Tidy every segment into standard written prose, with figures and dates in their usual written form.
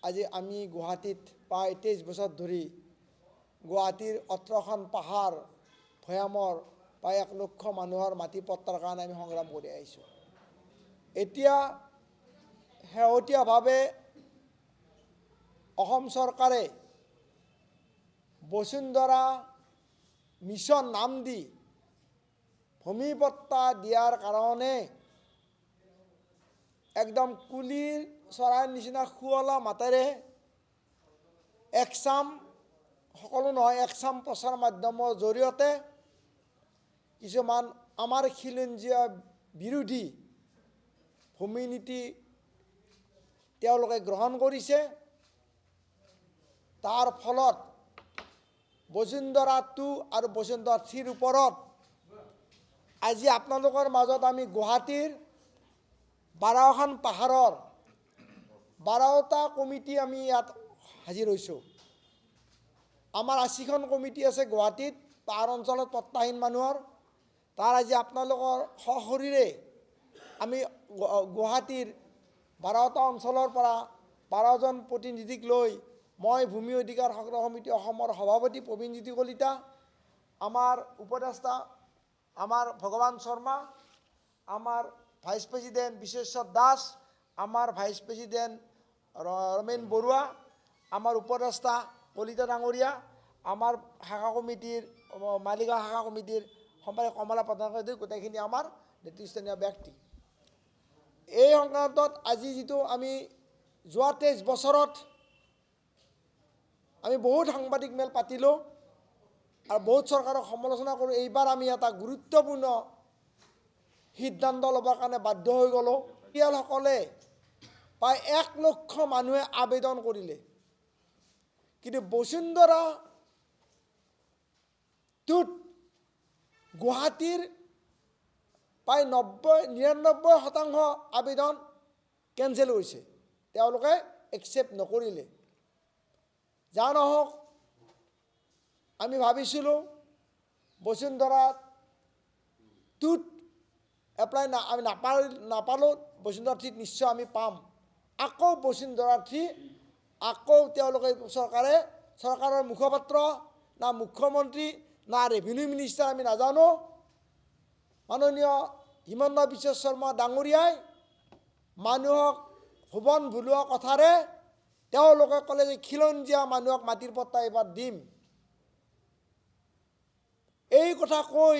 আজি আমি গুৱাহাটীত প্ৰায় 23 বছৰ ধৰি গুৱাহাটীৰ 18খন পাহাৰ ভৈয়ামৰ প্ৰায় 1 লক্ষ মানুহৰ মাটি পট্টাৰ কাৰণে আমি সংগ্ৰাম কৰি আহিছোঁ। এতিয়া শেহতীয়াভাৱে অসম চৰকাৰে বসুন্ধৰা মিছন নাম দি ভূমি পট্টা দিয়াৰ কাৰণে একদম কুলিৰ চৰাইৰ নিচিনা শুৱলা মাতেৰে একচাম সকলো নহয় একচাম প্ৰচাৰ মাধ্যমৰ জৰিয়তে কিছুমান আমাৰ খিলঞ্জীয়া বিৰোধী ভূমি নীতি তেওঁলোকে গ্ৰহণ কৰিছে। তাৰ ফলত বসুন্ধৰা 2 আৰু বসুন্ধৰা 3 ওপৰত আজি আপোনালোকৰ মাজত আমি গুৱাহাটীৰ 12খন পাহাৰৰ 12টা কমিটি আমি ইয়াত হাজিৰ হৈছোঁ। আমাৰ 80খন কমিটি আছে গুৱাহাটীত পাহাৰ অঞ্চলত পট্টাহীন মানুহৰ। তাৰ আজি আপোনালোকৰ সশৰীৰে আমি গুৱাহাটীৰ 12টা অঞ্চলৰ পৰা 12জন প্ৰতিনিধিক লৈ মই ভূমি অধিকাৰ সংগ্ৰাম সমিতি অসমৰ সভাপতি প্ৰবীণজ্যোতি কলিতা, আমাৰ উপদেষ্টা আমাৰ ভগৱান শৰ্মা, আমাৰ ভাইচ প্ৰেসিডেন্ট বিশ্বনাথ দাস, আমাৰ ভাইচ প্ৰেসিডেন্ট ৰমেন বৰুৱা, আমাৰ উপদেষ্টা কলিতা ডাঙৰীয়া, আমাৰ শাখা কমিটিৰ মালিগাঁও শাখা কমিটিৰ সম্পাদক কমলা প্ৰধান, গোটেইখিনি আমাৰ নেতৃস্থানীয় ব্যক্তি। এই সংক্ৰান্তত আজি যিটো আমি যোৱা 23 বছৰত আমি বহুত সাংবাদিক মেল পাতিলোঁ আৰু বহুত চৰকাৰক সমালোচনা কৰোঁ। এইবাৰ আমি এটা গুৰুত্বপূৰ্ণ সিদ্ধান্ত ল'বৰ কাৰণে বাধ্য হৈ গ'লোঁ। পৰিয়ালসকলে প্ৰায় 1 লক্ষ মানুহে আবেদন কৰিলে, কিন্তু বসুন্ধৰা 2ত গুৱাহাটীৰ প্ৰায় 99% আবেদন কেঞ্চেল হৈছে, তেওঁলোকে একচেপ্ট নকৰিলে। যা নহওক আমি ভাবিছিলোঁ বসুন্ধৰা 2ত এপ্লাই আমি নাপালোঁ, বসুন্ধৰা 3ত নিশ্চয় আমি পাম। আকৌ বসুন্ধৰা 3 আকৌ তেওঁলোকে চৰকাৰৰ মুখপাত্ৰ না মুখ্যমন্ত্ৰী না ৰেভিনিউ মিনিষ্টাৰ আমি নাজানো, মাননীয় হিমন্ত বিশ্ব শৰ্মা ডাঙৰীয়াই মানুহক ভুৱন ভুলোৱা কথাৰে তেওঁলোকে ক'লে যে খিলঞ্জীয়া মানুহক মাটিৰ পট্টা এইবাৰ দিম। এই কথা কৈ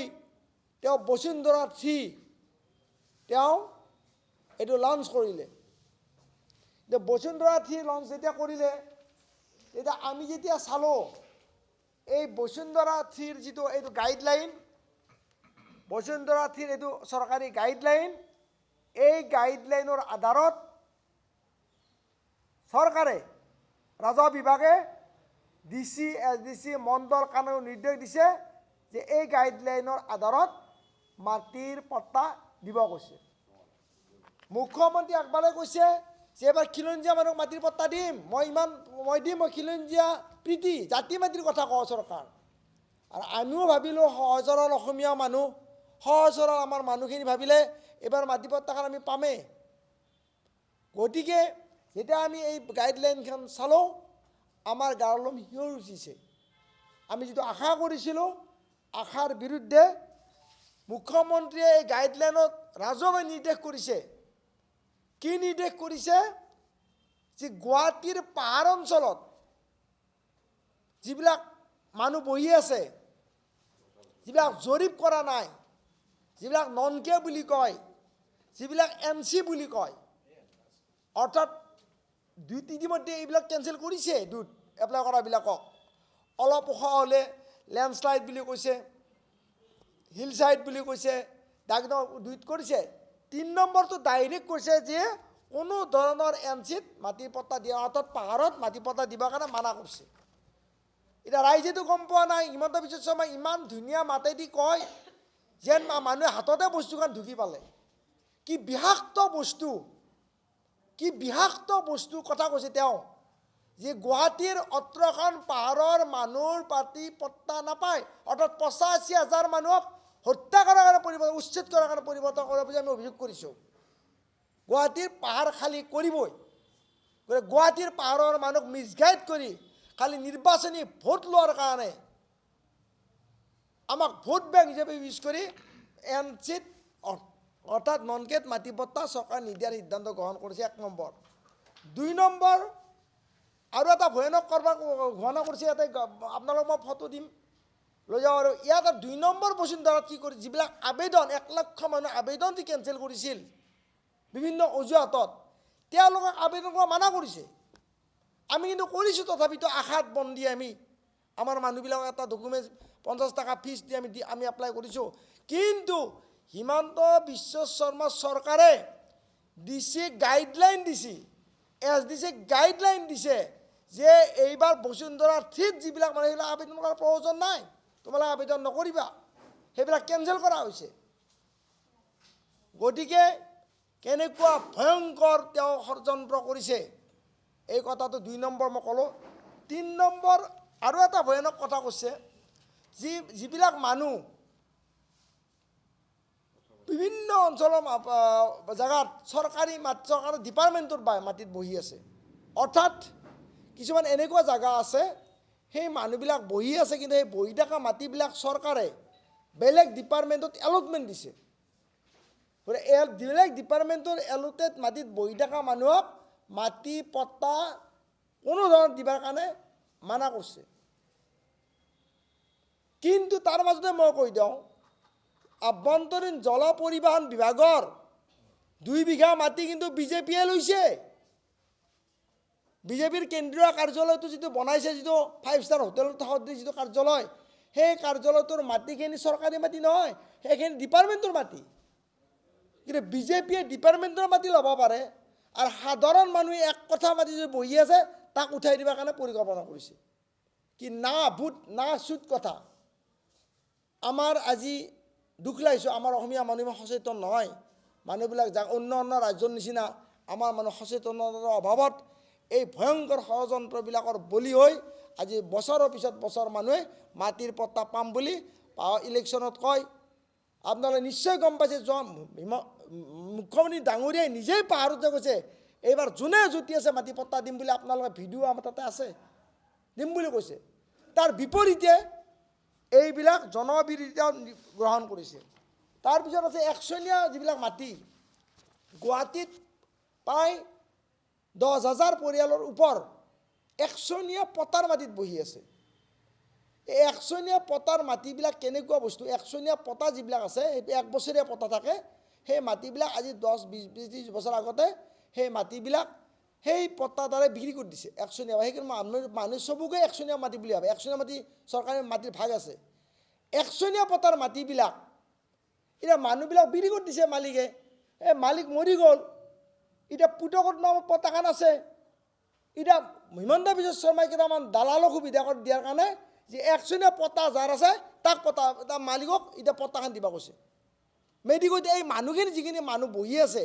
তেওঁ বসুন্ধৰা 3 তেওঁ এইটো লঞ্চ কৰিলে। বসুন্ধৰা 3 লঞ্চ যেতিয়া কৰিলে, তেতিয়া আমি যেতিয়া চালোঁ এই বসুন্ধৰা 3ৰ যিটো এইটো গাইডলাইন, বসুন্ধৰা 3ৰ এইটো চৰকাৰী গাইডলাইন, এই গাইডলাইনৰ আধাৰত চৰকাৰে ৰাজহ বিভাগে DC, SDC, মণ্ডল কানুন নিৰ্দেশ দিছে যে এই গাইডলাইনৰ আধাৰত মাটিৰ পট্টা দিব কৈছে। মুখ্যমন্ত্ৰী একবাৰে কৈছে যে এবাৰ খিলঞ্জীয়া মানুহক মাটিৰ পট্টা দিম, মই খিলঞ্জীয়া প্ৰীতি জাতি মাটিৰ কথা কওঁ চৰকাৰ। আৰু আমিও ভাবিলোঁ সহজ সৰল অসমীয়া মানুহ, সহজ সৰল আমাৰ মানুহখিনি ভাবিলে এইবাৰ মাটি পট্টাখন আমি পামেই। গতিকে যেতিয়া আমি এই গাইডলাইনখন চালোঁ, আমাৰ গালম হিঁয়ৰ উঠিছে। আমি যিটো আশা কৰিছিলোঁ, আশাৰ বিৰুদ্ধে মুখ্যমন্ত্ৰীয়ে এই গাইডলাইনত ৰাজহুৱাই নিৰ্দেশ কৰিছে। কি নিৰ্দেশ কৰিছে যে গুৱাহাটীৰ পাহাৰ অঞ্চলত যিবিলাক মানুহ বহি আছে, যিবিলাক জৰীপ কৰা নাই, যিবিলাক নন কে বুলি কয়, যিবিলাক NC বুলি কয়, অৰ্থাৎ ইতিমধ্যে এইবিলাক কেঞ্চেল কৰিছে। এপ্লাই কৰাবিলাকক অলপ ওখ হ'লে লেণ্ডশ্লাইড বুলি কৈছে, হিল চাইড বুলি কৈছে, ডাকদম 2ত কৰিছে। 3 নম্বৰটো ডাইৰেক্ট কৈছে যে কোনো ধৰণৰ NCত মাটি পট্টা দিয়া, অৰ্থাৎ পাহাৰত মাটি পট্টা দিবৰ কাৰণে মানা কৰিছে। এতিয়া ৰাইজেতো গম পোৱা নাই। হিমন্ত বিশ্ব শৰ্মাই ইমান ধুনীয়া মাতেদি কয় যেন মানুহে হাততে বস্তুখন ঢুকি পালে। কি বিষাক্ত বস্তু কথা কৈছে তেওঁ, যে গুৱাহাটীৰ 18খন পাহাৰৰ মানুহৰ মাটি পট্টা নাপায়, অৰ্থাৎ 85,000 মানুহক হত্যা কৰাৰ কাৰণে পৰিৱৰ্তন, উচ্ছেদ কৰাৰ কাৰণে পৰিৱৰ্তন কৰাৰ বুলি আমি অভিযোগ কৰিছোঁ। গুৱাহাটীৰ পাহাৰ খালী কৰিবই। গতিকে গুৱাহাটীৰ পাহাৰৰ মানুহক মিছগাইড কৰি খালি নিৰ্বাচনী ভোট লোৱাৰ কাৰণে আমাক ভোট বেংক হিচাপে ইউজ কৰি এনচিত অৰ্থাৎ নন-গেট মাটি পট্টা চৰকাৰ নিদিয়াৰ সিদ্ধান্ত গ্ৰহণ কৰিছে 1 নম্বৰ। 2 নম্বৰ আৰু এটা ভয়ানক ঘটনা কৰিছে। ইয়াতে আপোনালোকক মই ফটো দিম, লৈ যাওঁ। আৰু ইয়াত 2 নম্বৰ বসুন্ধৰাত কি কৰি যিবিলাক আবেদন 1 লাখ মানুহৰ আবেদন যি কেঞ্চেল কৰিছিল বিভিন্ন অজুহাতত, তেওঁলোকক আবেদন কৰা মানা কৰিছে। আমি কিন্তু কৰিছোঁ, তথাপিতো আশাত বন্দী আমি আমাৰ মানুহবিলাকক এটা ডকুমেণ্ট 50 টকা ফিজ দি আমি এপ্লাই কৰিছোঁ। কিন্তু হিমন্ত বিশ্ব শৰ্মা চৰকাৰে দিছে গাইডলাইন দিছে, SDC গাইডলাইন দিছে যে এইবাৰ বসুন্ধৰা 3 যিবিলাক মানে সেইবিলাক আবেদন কৰাৰ প্ৰয়োজন নাই, তোমালোকে আবেদন নকৰিবা, সেইবিলাক কেঞ্চেল কৰা হৈছে। গতিকে কেনেকুৱা ভয়ংকৰ তেওঁ ষড়যন্ত্ৰ কৰিছে, এই কথাটো 2 নম্বৰ মই ক'লোঁ। 3 নম্বৰ আৰু এটা ভয়ানক কথা কৈছে, যিবিলাক মানুহ বিভিন্ন অঞ্চলৰ জেগাত চৰকাৰী ডিপাৰ্টমেণ্টৰ মাটিত বহি আছে। অৰ্থাৎ কিছুমান এনেকুৱা জেগা আছে, সেই মানুহবিলাক বহি আছে, কিন্তু সেই বহি থকা মাটিবিলাক চৰকাৰে বেলেগ ডিপাৰ্টমেণ্টত এলটমেণ্ট দিছে। বেলেগ ডিপাৰ্টমেণ্টৰ এলটেড মাটিত বহি থকা মানুহক মাটি পট্টা কোনো ধৰণৰ দিবৰ কাৰণে মানা কৰিছে। কিন্তু তাৰ মাজতে মই কৈ দিওঁ, আভ্যন্তৰীণ জল পৰিবহণ বিভাগৰ 2 বিঘা মাটি কিন্তু বিজেপিয়ে লৈছে। বিজেপিৰ কেন্দ্ৰীয় কাৰ্যালয়টো যিটো বনাইছে, যিটো 5 ষ্টাৰ হোটেলত থকা যিটো কাৰ্যালয়, সেই কাৰ্যালয়টোৰ মাটিখিনি চৰকাৰী মাটি নহয়, সেইখিনি ডিপাৰ্টমেণ্টৰ মাটি। কিন্তু বিজেপিয়ে ডিপাৰ্টমেণ্টৰ মাটি ল'ব পাৰে, আৰু সাধাৰণ মানুহে 1 কঠা মাটি যদি বহি আছে তাক উঠাই দিবৰ কাৰণে পৰিকল্পনা কৰিছে। কি না ভূত না চুত কথা। আমাৰ আজি দুখ লাগিছে, আমাৰ অসমীয়া মানুহ সচেতন নহয়। মানুহবিলাক অন্য ৰাজ্যৰ নিচিনা আমাৰ মানুহ সচেতনতাৰ অভাৱত এই ভয়ংকৰ ষড়যন্ত্ৰবিলাকৰ বলি হৈ আজি বছৰৰ পিছত বছৰ মানুহে মাটিৰ পট্টা পাম বুলি ইলেকশ্যনত কয়। আপোনালোকে নিশ্চয় গম পাইছে, মুখ্যমন্ত্ৰী ডাঙৰীয়াই নিজেই পাহাৰতে কৈছে এইবাৰ যোনে জুতি আছে মাটি পট্টা দিম বুলি। আপোনালোকে ভিডিঅ' আমাৰ তাতে আছে, দিম বুলি কৈছে। তাৰ বিপৰীতে এইবিলাক জনবিৰোধিতা গ্ৰহণ কৰিছে। তাৰপিছত আছে একচনীয়া যিবিলাক মাটি, গুৱাহাটীত প্ৰায় 10,000 পৰিয়ালৰ ওপৰ একচনীয়া পটাৰ মাটিত বহি আছে। এই একচনীয়া পটাৰ মাটিবিলাক কেনেকুৱা বস্তু, একচনীয়া পটা যিবিলাক আছে সেইটো 1 বছৰীয়া পটা থাকে। সেই মাটিবিলাক আজি 10, 20, 30 বছৰ আগতে সেই মাটিবিলাক সেই পট্টাৰ দ্বাৰাই বিক্ৰী কৰি দিছে একচনীয়া। সেইকাৰণে মানুহ চবকে একচনীয়া মাটি বুলি ভাবে। একচনীয়া মাটি চৰকাৰী মাটিৰ ভাগ আছে। একচনীয়া পটাৰ মাটিবিলাক এতিয়া মানুহবিলাক বিক্ৰী কৰি দিছে মালিকে। এই মালিক মৰি গ'ল, এতিয়া পুতকত নামত পটাখন আছে। এতিয়া হিমন্ত বিশ্ব শৰ্মাই কেইটামান দালালক সুবিধা কৰি দিয়াৰ কাৰণে যে একচনীয়া পটা যাৰ আছে তাক তাৰ মালিকক এতিয়া পটাখন দিবা কৈছে। মেডিকত এই মানুহখিনি যিখিনি মানুহ বহি আছে,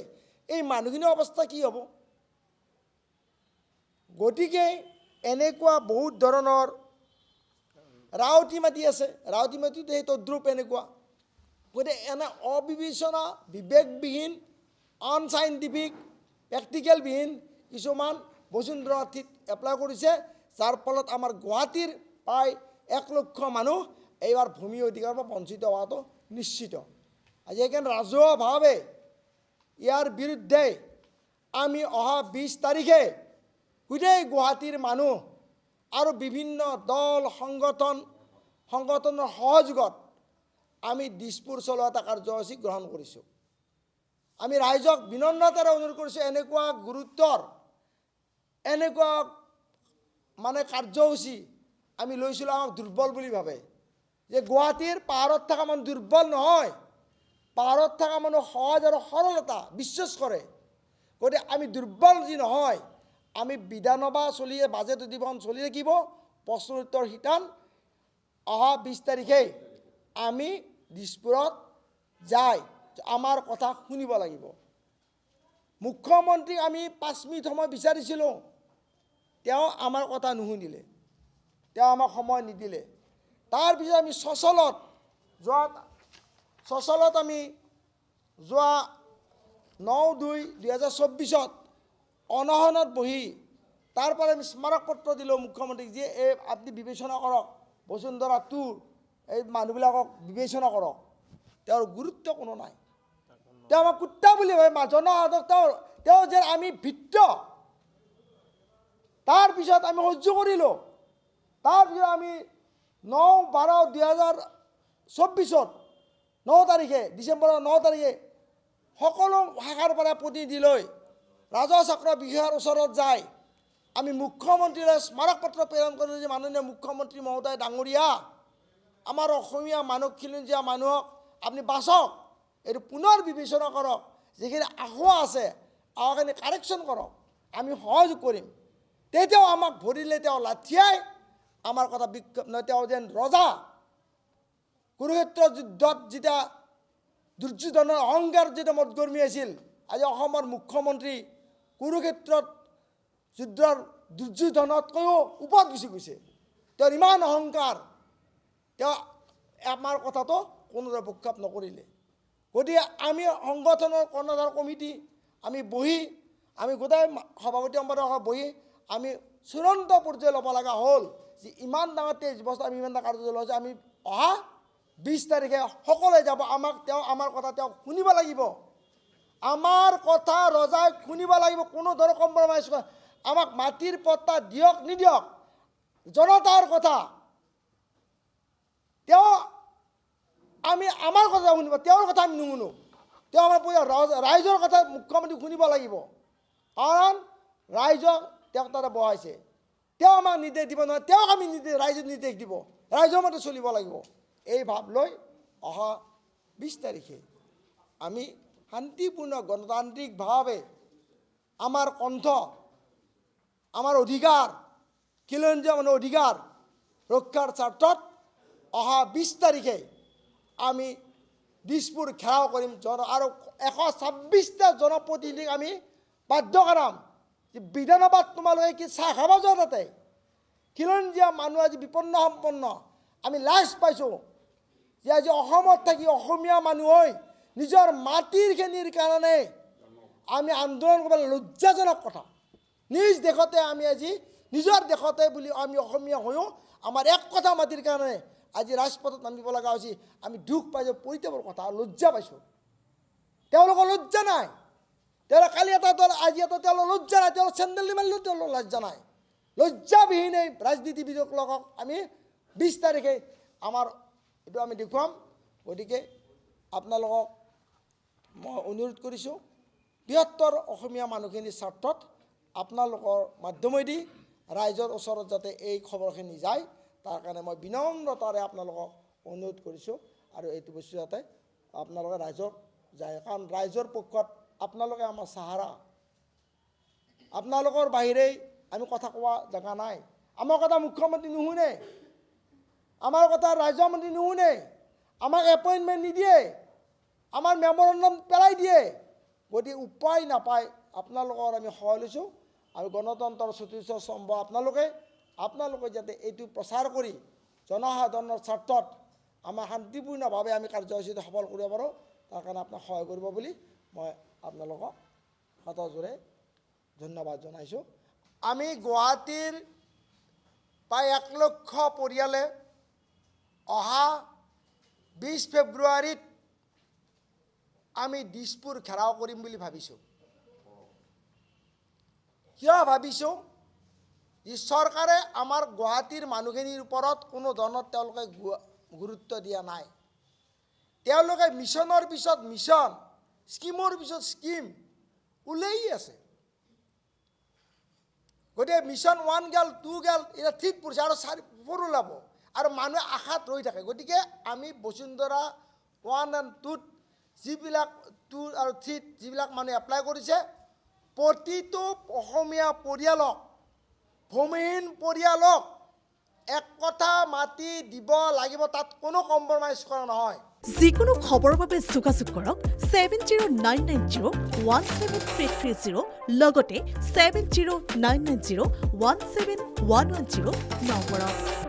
এই মানুহখিনিৰ অৱস্থা কি হ'ব? গতিকে এনেকুৱা বহুত ধৰণৰ ৰাওতী মাটি আছে, ৰাওতী মাটিটো সেই তদ্ৰুপ এনেকুৱা। গতিকে এনে অবিবেচনা, বিবেকবিহীন, আনচাইণ্টিফিক, প্ৰেক্টিকেলবিহীন কিছুমান বসুন্ধৰা 3 এপ্লাই কৰিছে, যাৰ ফলত আমাৰ গুৱাহাটীৰ প্ৰায় 1 লক্ষ মানুহ এইবাৰ ভূমি অধিকাৰৰ পৰা বঞ্চিত হোৱাটো নিশ্চিত। আজি সেইকাৰণে ৰাজহুৱাভাৱে ইয়াৰ বিৰুদ্ধে আমি অহা 20 তাৰিখে গোটেই গুৱাহাটীৰ মানুহ আৰু বিভিন্ন দল সংগঠনৰ সহযোগত আমি দিছপুৰ চলোৱা এটা কাৰ্যসূচী গ্ৰহণ কৰিছোঁ। আমি ৰাইজক বিনম্ৰতাৰে অনুৰোধ কৰিছোঁ, এনেকুৱা গুৰুত্বৰ এনেকুৱা মানে কাৰ্যসূচী আমি লৈছিলোঁ আমাক দুৰ্বল বুলি ভাবে। যে গুৱাহাটীৰ পাহাৰত থকা মানুহ দুৰ্বল নহয়, পাহাৰত থকা মানুহ সহজ আৰু সৰলতা বিশ্বাস কৰে। গতিকে আমি দুৰ্বল যি নহয়, আমি বিধানসভা বাজেট অধিৱেশন চলি থাকিব, প্ৰশ্ন উত্তৰ শিতান অহা 20 তাৰিখে আমি দিছপুৰত যাই আমাৰ কথা শুনিব লাগিব। মুখ্যমন্ত্ৰীক আমি 5 মিনিট সময় বিচাৰিছিলোঁ, তেওঁ আমাৰ কথা নুশুনিলে, তেওঁ আমাক সময় নিদিলে। তাৰপিছত আমি চচলত আমি যোৱা 9/2/2024 অনশনত বহি তাৰপৰে আমি স্মাৰকপত্ৰ দিলোঁ মুখ্যমন্ত্ৰীক যে এই আপুনি বিবেচনা কৰক বসুন্ধৰা 2 এই মানুহবিলাকক বিবেচনা কৰক তেওঁৰ গুৰুত্ব কোনো নাই তেওঁ আমাক কুত্তা বুলি ভাবে জনসাধাৰণক তেওঁ যে আমি ভিত্ৰ তাৰপিছত আমি সহ্য কৰিলোঁ তাৰপিছত আমি 9/12/2024 9 তাৰিখে ডিচেম্বৰৰ 9 তাৰিখে সকলো শাখাৰ পৰা প্ৰতিনিধি লৈ ৰাজহ চক্ৰ বিষয়াৰ ওচৰত যায় আমি মুখ্যমন্ত্ৰীলৈ স্মাৰকপত্ৰ প্ৰেৰণ কৰিলোঁ যে মাননীয় মুখ্যমন্ত্ৰী মহোদয় ডাঙৰীয়া আমাৰ অসমীয়া মানুহ খিলঞ্জীয়া মানুহক আপুনি বাচক এইটো পুনৰ বিবেচনা কৰক যিখিনি আশা আছে আশাখিনি কাৰেকশ্যন কৰক আমি সহযোগ কৰিম তেতিয়াও আমাক ভৰিলে তেওঁ লাঠিয়াই আমাৰ কথা বিক্ষোভ নহয় তেওঁ যেন ৰজা কুৰুক্ষেত্ৰ যুদ্ধত যেতিয়া দুৰ্যোধনৰ অহংকাৰ যেতিয়া মদগৰ্মী আছিল আজি অসমৰ মুখ্যমন্ত্ৰী কুৰুক্ষেত্ৰত যুদ্ধৰ দুৰ্যোধনতকৈও ওপৰত গুচি গৈছে তেওঁৰ ইমান অহংকাৰ তেওঁ আমাৰ কথাটো কোনোদৰে ভক্ষেপ নকৰিলে গতিকে আমি সংগঠনৰ কৰ্ণধাৰ কমিটি আমি বহি আমি গোটেই সভাপতি সম্পাদক বহি আমি চূড়ান্ত পৰ্যায় ল'ব লগা হ'ল যে ইমান ডাঙৰ 23 বছৰ আমি ইমান ডাঙৰ কাৰ্য লৈছোঁ আমি অহা 20 তাৰিখে সকলোৱে যাব আমাৰ কথা তেওঁ শুনিব লাগিব আমাৰ কথা ৰজাই শুনিব লাগিব কোনো ধৰণৰ কম্প্ৰমাইজ আমাক মাটিৰ পট্টা দিয়ক নিদিয়ক জনতাৰ কথা তেওঁ আমি আমাৰ কথা শুনিব তেওঁৰ কথা আমি নুশুনো তেওঁ আমাৰ ৰাইজৰ কথা মুখ্যমন্ত্ৰী শুনিব লাগিব কাৰণ ৰাইজক তেওঁক তাতে বহাইছে তেওঁ আমাক নিৰ্দেশ দিব নহয় তেওঁক আমি ৰাইজে নিৰ্দেশ দিব ৰাইজৰ মতে চলিব লাগিব এই ভাৱ লৈ অহা 20 তাৰিখে আমি শান্তিপূৰ্ণ গণতান্ত্ৰিকভাৱে আমাৰ কণ্ঠ আমাৰ অধিকাৰ খিলঞ্জীয়া মানুহৰ অধিকাৰ ৰক্ষাৰ স্বাৰ্থত অহা 20 তাৰিখে আমি দিছপুৰ ঘেৰাও কৰিম আৰু 126টা জনপ্ৰতিনিধিক আমি বাধ্য কৰাম যে বিধানসভাত তোমালোকে কি চাহ খাব যোৱা তাতে খিলঞ্জীয়া মানুহ আজি বিপন্ন সম্পন্ন আমি লাজ পাইছোঁ যে আজি অসমত থাকি অসমীয়া মানুহ হৈ নিজৰ মাটিৰখিনিৰ কাৰণে আমি আন্দোলন কৰিব লজ্জাজনক কথা নিজ দেশতে আমি আজি নিজৰ দেশতে বুলি আমি অসমীয়া হৈও আমাৰ এক কথা মাটিৰ কাৰণে আজি ৰাজপথত নামিব লগা হৈছে আমি দুখ পাইছোঁ পৰিতাপৰ কথা লজ্জা পাইছোঁ তেওঁলোকৰ লজ্জা নাই তেওঁলোক কালি এটা দল আজি এটা তেওঁলোকৰ লজ্জা নাই তেওঁলোক চেণ্ডেল নিমাৰিলেও তেওঁলোকৰ লজ্জা নাই লজ্জাবিহীন এই ৰাজনীতিবিদসকলক আমি 20 তাৰিখে আমাৰ এইটো আমি দেখুৱাম গতিকে আপোনালোকক মই অনুৰোধ কৰিছোঁ বৃহত্তৰ অসমীয়া মানুহখিনিৰ স্বাৰ্থত আপোনালোকৰ মাধ্যমেদি ৰাইজৰ ওচৰত যাতে এই খবৰখিনি যায় তাৰ কাৰণে মই বিনম্ৰতাৰে আপোনালোকক অনুৰোধ কৰিছোঁ আৰু এইটো বস্তু যাতে আপোনালোকে ৰাইজক যায় কাৰণ ৰাইজৰ পক্ষত আপোনালোকে আমাৰ সাহাৰা আপোনালোকৰ বাহিৰে আমি কথা কোৱা জাগা নাই আমাৰ কথা মুখ্যমন্ত্ৰী নুশুনে আমাৰ কথা ৰাজ্য মন্ত্ৰী নুশুনে আমাক এপইণ্টমেণ্ট নিদিয়ে আমাৰ মেমৰেণ্ডাম পেলাই দিয়ে গতিকে উপায় নাপায় আপোনালোকৰ আমি সহায় লৈছোঁ আৰু গণতন্ত্ৰৰ চতুৰ্থ স্তম্ভ আপোনালোকে যাতে এইটো প্ৰচাৰ কৰি জনসাধাৰণৰ স্বাৰ্থত আমাৰ শান্তিপূৰ্ণভাৱে আমি কাৰ্যসূচীটো সফল কৰিব পাৰোঁ তাৰ কাৰণে আপোনাক সহায় কৰিব বুলি মই আপোনালোকক হাতজোৰে ধন্যবাদ জনাইছোঁ আমি গুৱাহাটীৰ প্ৰায় 1 লক্ষ পৰিয়ালে অহা 20 ফেব্ৰুৱাৰীত আমি দিছপুৰ ঘেৰাও কৰিম বুলি ভাবিছোঁ কিয় ভাবিছোঁ যে চৰকাৰে আমাৰ গুৱাহাটীৰ মানুহখিনিৰ ওপৰত কোনো ধৰণৰ তেওঁলোকে গুৰুত্ব দিয়া নাই তেওঁলোকে মিছনৰ পিছত মিছন স্কিমৰ পিছত স্কিম উলিয়াই আছে গতিকে মিছন 1 গেল 2 গেল এটা ঠিক পৰিছে আৰু 4 ওলাব আৰু মানুহে আশাত ৰৈ থাকে গতিকে আমি বসুন্ধৰা 1 and 2 যিবিলাক 2 আৰু 3 যিবিলাক মানুহে এপ্লাই কৰিছে প্ৰতিটো অসমীয়া পৰিয়ালক ভূমিহীন পৰিয়ালক এক কথা মাটি দিব লাগিব তাত কোনো কম্প্ৰমাইজ কৰা নহয় যিকোনো খবৰৰ বাবে যোগাযোগ কৰক 7099017330 লগতে 7099017110 নম্বৰত